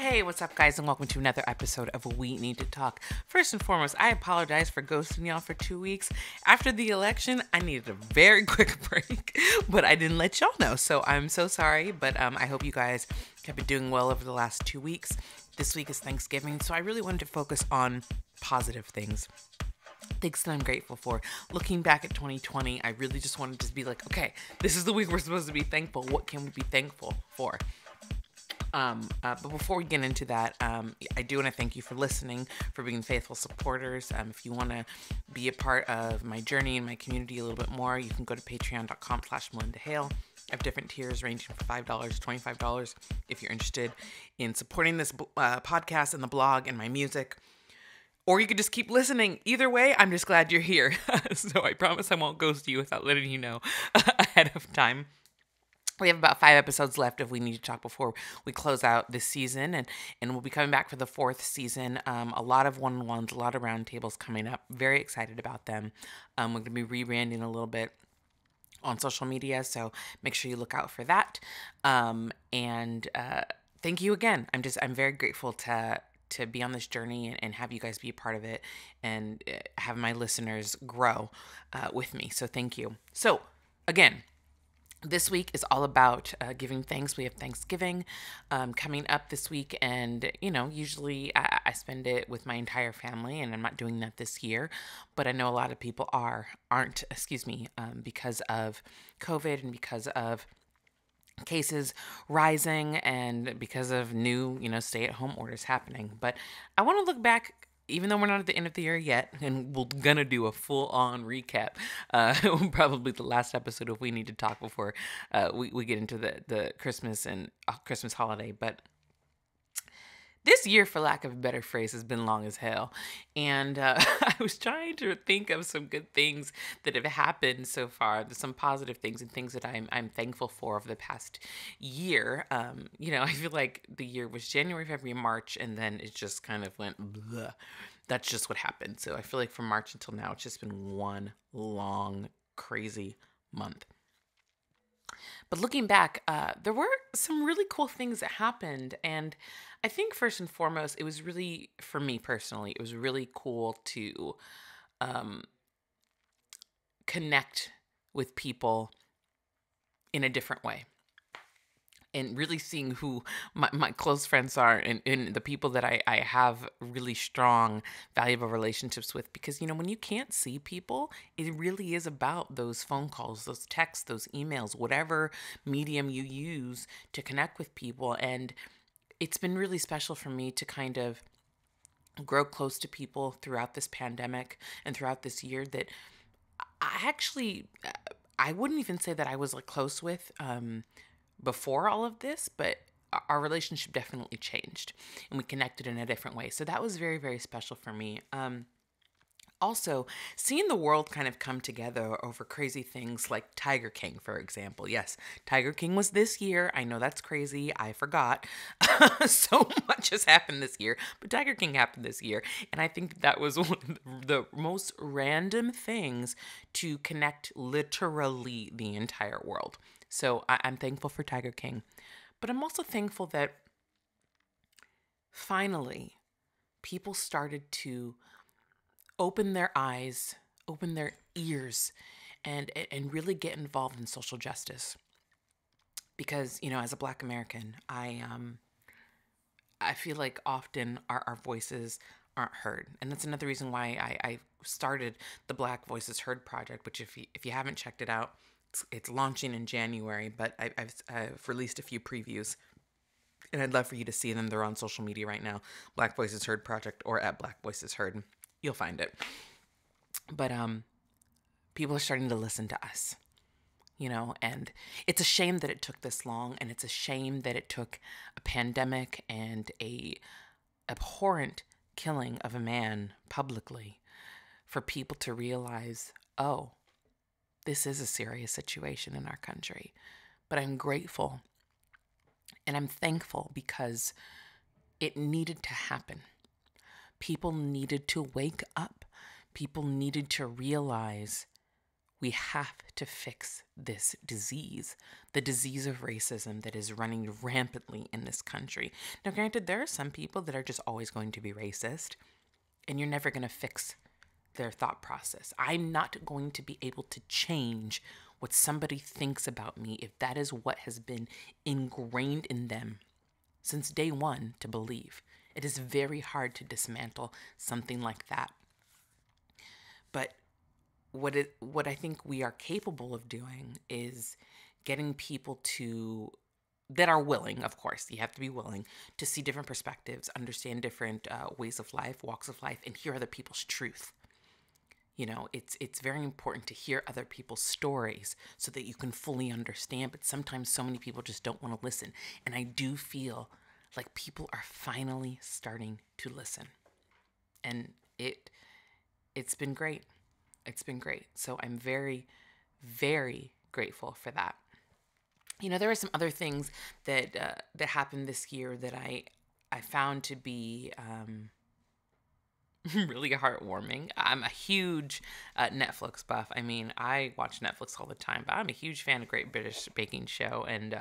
Hey, what's up, guys, and welcome to another episode of We Need to Talk. First and foremost, I apologize for ghosting y'all for 2 weeks. After the election, I needed a very quick break, but I didn't let y'all know, so I'm so sorry, but I hope you guys have been doing well over the last 2 weeks. This week is Thanksgiving, so I really wanted to focus on positive things that I'm grateful for. Looking back at 2020, I really just wanted to be like, okay, this is the week we're supposed to be thankful. What can we be thankful for? But before we get into that, I do want to thank you for listening, for being faithful supporters. If you want to be a part of my journey and my community a little bit more, you can go to patreon.com/MalyndaHale. I have different tiers ranging from $5 to $25 if you're interested in supporting this podcast and the blog and my music. Or you could just keep listening. Either way, I'm just glad you're here. So I promise I won't ghost you without letting you know ahead of time. We have about 5 episodes left if we need to talk before we close out this season, and we'll be coming back for the 4th season. A lot of one-on-ones, a lot of roundtables coming up. Very excited about them. We're going to be rebranding a little bit on social media, so make sure you look out for that. And thank you again. I'm very grateful to be on this journey and have you guys be a part of it and have my listeners grow with me. So thank you. So again, this week is all about giving thanks. We have Thanksgiving coming up this week, and usually I spend it with my entire family, and I'm not doing that this year. But I know a lot of people aren't. Because of COVID and because of cases rising and because of new, stay-at-home orders happening. But I want to look back. Even though we're not at the end of the year yet, and we're gonna do a full-on recap, probably the last episode if we need to talk before we get into the Christmas and Christmas holiday. But this year, for lack of a better phrase, has been long as hell. And I was trying to think of some good things that have happened so far, some positive things and things that I'm thankful for over the past year. I feel like the year was January, February, March, and then it just kind of went blah. That's just what happened. So I feel like from March until now, it's just been one long, crazy month. But looking back, there were some really cool things that happened. And I think first and foremost, it was really, for me personally, it was really cool to connect with people in a different way. And really seeing who my close friends are and the people that I have really strong, valuable relationships with. Because, when you can't see people, it really is about those phone calls, those texts, those emails, whatever medium you use to connect with people. And it's been really special for me to kind of grow close to people throughout this pandemic and throughout this year that I wouldn't even say that I was close with before all of this, but our relationship definitely changed and we connected in a different way. So that was very, very special for me. Also, seeing the world kind of come together over crazy things like Tiger King, for example. Yes, Tiger King was this year. I know that's crazy. I forgot. So much has happened this year, but Tiger King happened this year. And I think that was one of the most random things to connect literally the entire world. So I'm thankful for Tiger King. But I'm also thankful that finally people started to open their eyes, open their ears, and really get involved in social justice. Because, as a Black American, I feel like often our voices aren't heard. And that's another reason why I started the Black Voices Heard Project, which if you haven't checked it out, it's launching in January, but I've released a few previews, and I'd love for you to see them. They're on social media right now, Black Voices Heard Project or at Black Voices Heard. You'll find it. But people are starting to listen to us, and it's a shame that it took this long, and it's a shame that it took a pandemic and a abhorrent killing of a man publicly for people to realize, oh, this is a serious situation in our country. But I'm grateful and I'm thankful because it needed to happen. People needed to wake up. People needed to realize We have to fix this disease, the disease of racism that is running rampantly in this country. Now, granted, there are some people that are just always going to be racist, and you're never going to fix their thought process. I'm not going to be able to change what somebody thinks about me if that is what has been ingrained in them since day one to believe. It is very hard to dismantle something like that. But what I think we are capable of doing is getting people to that are willing, of course, you have to be willing to see different perspectives, understand different ways of life, walks of life, and hear other people's truth. You know, it's very important to hear other people's stories so that you can fully understand, but sometimes so many people just don't want to listen. And I do feel like people are finally starting to listen. And it's been great. It's been great. So I'm very, very grateful for that. You know, there were some other things that that happened this year that I found to be really heartwarming. I'm a huge Netflix buff. I mean, I watch Netflix all the time, but I'm a huge fan of Great British Baking Show, and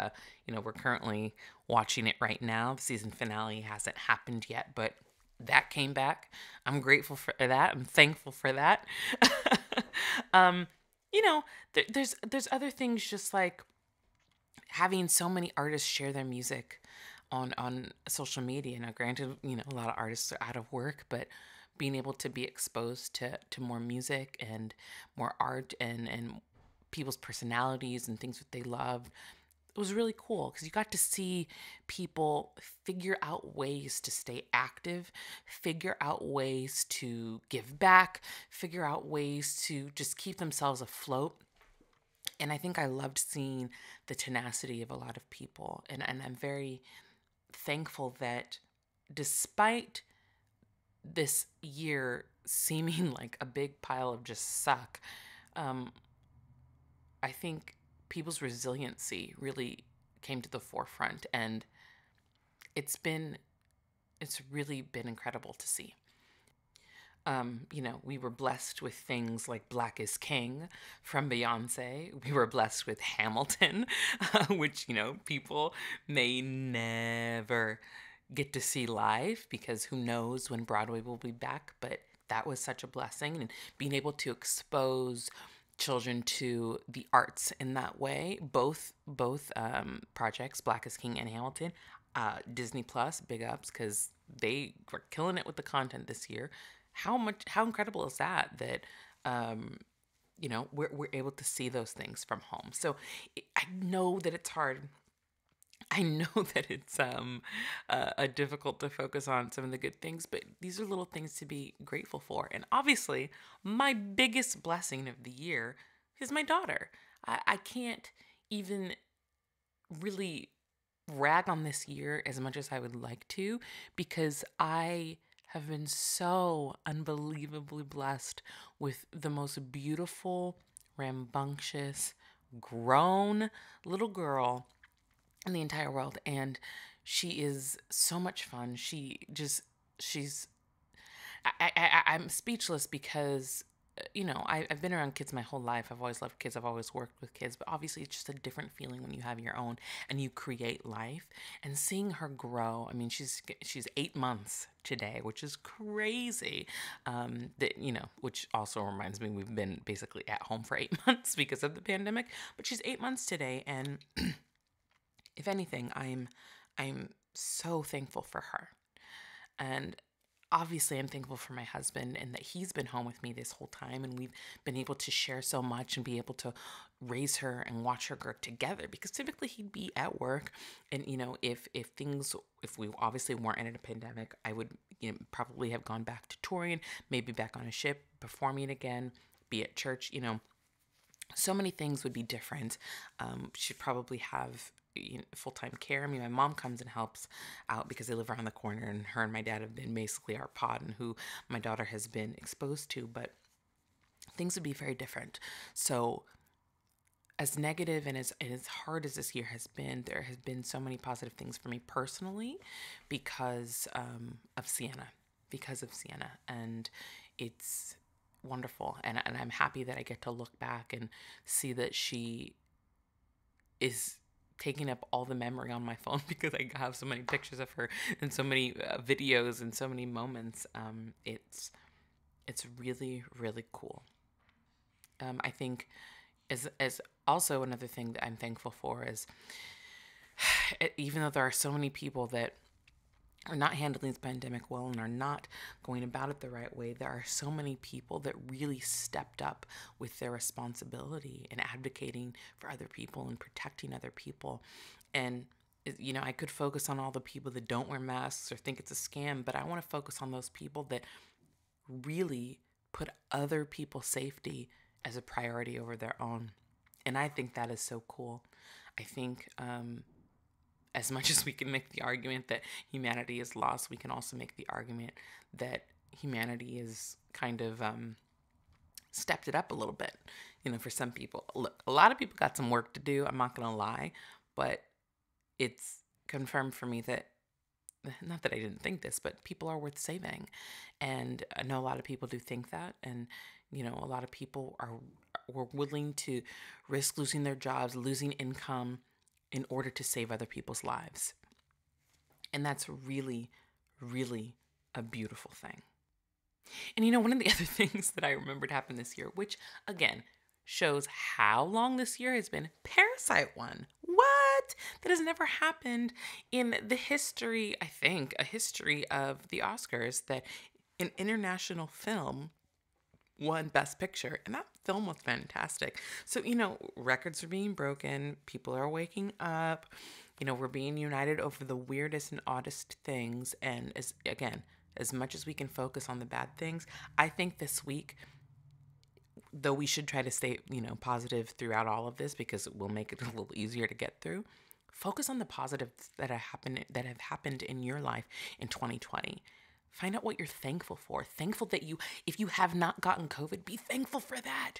you know, we're currently watching it right now. The season finale hasn't happened yet, but that came back. I'm grateful for that. I'm thankful for that. You know, there's other things just like having so many artists share their music on social media. Now, granted, you know, a lot of artists are out of work, but being able to be exposed to more music and more art and people's personalities and things that they love, it was really cool because you got to see people figure out ways to stay active, figure out ways to give back, figure out ways to just keep themselves afloat. And I think I loved seeing the tenacity of a lot of people. And I'm very thankful that despite this year seeming like a big pile of just suck, I think people's resiliency really came to the forefront, and it's really been incredible to see. You know, we were blessed with things like Black is King from Beyonce. We were blessed with Hamilton, which, you know, people may never get to see live because who knows when Broadway will be back, but that was such a blessing. And being able to expose children to the arts in that way, both projects, Black is King and Hamilton, Disney Plus, big ups, because they were killing it with the content this year. How incredible is that you know, we're able to see those things from home. So I know that it's hard. I know that it's difficult to focus on some of the good things, but these are little things to be grateful for. And obviously, my biggest blessing of the year is my daughter. I can't even really rag on this year as much as I would like to, because I have been so unbelievably blessed with the most beautiful, rambunctious, grown little girl in the entire world. And she is so much fun. She's I'm speechless because you know, I've been around kids my whole life. I've always loved kids. I've always worked with kids. But obviously, it's just a different feeling when you have your own and you create life. And seeing her grow. I mean, she's 8 months today, which is crazy. That, you know, which also reminds me we've been basically at home for 8 months because of the pandemic. But she's 8 months today, and if anything, I'm so thankful for her. And obviously I'm thankful for my husband and that he's been home with me this whole time, and we've been able to share so much and be able to raise her and watch her grow together, because typically he'd be at work. And you know, if we obviously weren't in a pandemic, I would, you know, probably have gone back to touring, maybe back on a ship, performing again, be at church, you know. So many things would be different. She'd probably have, you know, full-time care. I mean, my mom comes and helps out because they live around the corner, and her and my dad have been basically our pod and who my daughter has been exposed to, but things would be very different. So as negative and as hard as this year has been, there has been so many positive things for me personally because of Sienna, and it's wonderful. And I'm happy that I get to look back and see that she is taking up all the memory on my phone because I have so many pictures of her and so many videos and so many moments. It's really, really cool. I think as also another thing that I'm thankful for is even though there are so many people that are not handling this pandemic well and are not going about it the right way, there are so many people that really stepped up with their responsibility and advocating for other people and protecting other people. And I could focus on all the people that don't wear masks or think it's a scam, but I want to focus on those people that really put other people's safety as a priority over their own. And I think that is so cool. I think as much as we can make the argument that humanity is lost, we can also make the argument that humanity is kind of stepped it up a little bit, for some people. Look, a lot of people got some work to do, I'm not going to lie, but it's confirmed for me that, not that I didn't think this, but people are worth saving. And I know a lot of people do think that. And, a lot of people were willing to risk losing their jobs, losing income in order to save other people's lives. And that's really, really a beautiful thing. And one of the other things that I remembered happened this year, which again shows how long this year has been, Parasite won. What? That has never happened in the history, I think, a history of the Oscars, that an international film won Best Picture, and that film was fantastic. So, records are being broken, people are waking up, we're being united over the weirdest and oddest things, and as much as we can focus on the bad things, I think this week, though we should try to stay, positive throughout all of this because it will make it a little easier to get through, focus on the positives that have happened in your life in 2020. Find out what you're thankful for. Thankful that if you have not gotten COVID, be thankful for that.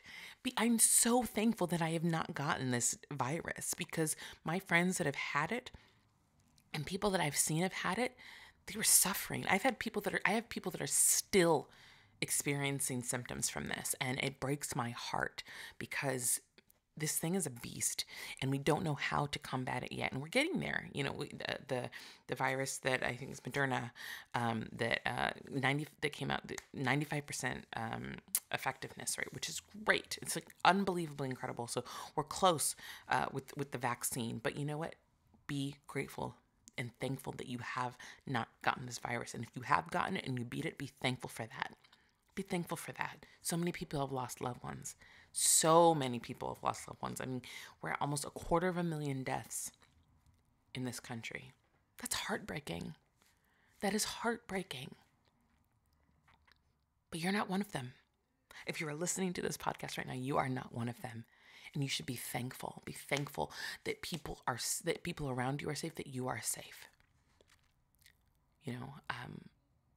I'm so thankful that I have not gotten this virus, because my friends that have had it and people that I've seen have had it, they were suffering. I have people that are still experiencing symptoms from this, and it breaks my heart because this thing is a beast and we don't know how to combat it yet. And we're getting there. The virus that I think is Moderna, that came out, 95% effectiveness rate, which is great. It's like unbelievably incredible. So we're close with the vaccine. But you know what? Be grateful and thankful that you have not gotten this virus. And if you have gotten it and you beat it, be thankful for that. Be thankful for that. So many people have lost loved ones. So many people have lost loved ones. I mean, we're at almost 250,000 deaths in this country. That's heartbreaking. That is heartbreaking. But you're not one of them. If you are listening to this podcast right now, you are not one of them. And you should be thankful. Be thankful that people around you are safe, that you are safe.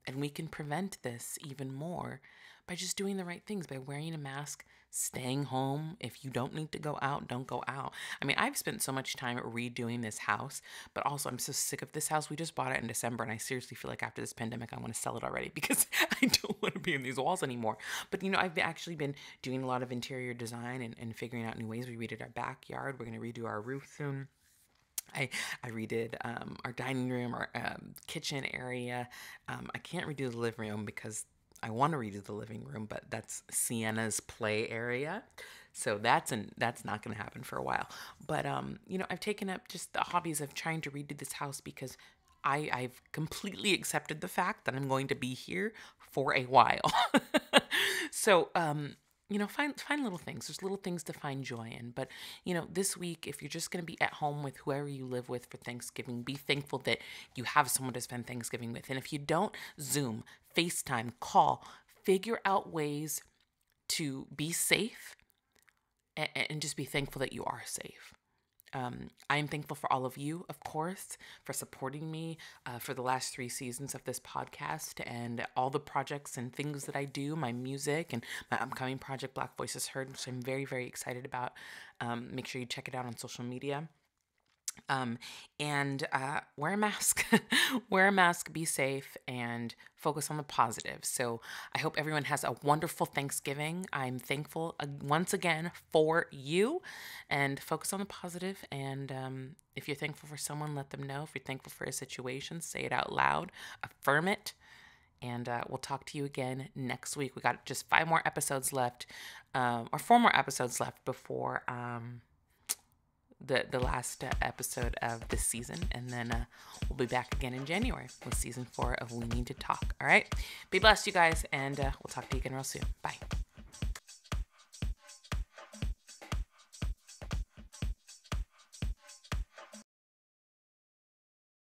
And we can prevent this even more by just doing the right things, by wearing a mask, staying home. If you don't need to go out, don't go out. I mean, I've spent so much time redoing this house, but also I'm so sick of this house. We just bought it in December, and I seriously feel like after this pandemic, I want to sell it already because I don't want to be in these walls anymore. But, I've actually been doing a lot of interior design and figuring out new ways. We redid our backyard. We're going to redo our roof soon. I redid our dining room, our kitchen area. I can't redo the living room because I want to redo the living room, but that's Sienna's play area. So that's not going to happen for a while. But, I've taken up just the hobbies of trying to redo this house because I've completely accepted the fact that I'm going to be here for a while. So, find little things. There's little things to find joy in. But, this week, if you're just going to be at home with whoever you live with for Thanksgiving, be thankful that you have someone to spend Thanksgiving with. And if you don't, Zoom, FaceTime, call, figure out ways to be safe and just be thankful that you are safe. I am thankful for all of you, of course, for supporting me for the last 3 seasons of this podcast and all the projects and things that I do, my music and my upcoming project, Black Voices Heard, which I'm very, very excited about. Make sure you check it out on social media. And wear a mask. Wear a mask, be safe, and focus on the positive. So I hope everyone has a wonderful Thanksgiving. I'm thankful once again for you, and focus on the positive. And if you're thankful for someone, let them know. If you're thankful for a situation, say it out loud, affirm it. And we'll talk to you again next week. We got just 5 more episodes left, or 4 more episodes left before the last episode of this season, and then we'll be back again in January with season 4 of We Need to Talk. All right, be blessed, you guys, and we'll talk to you again real soon. Bye.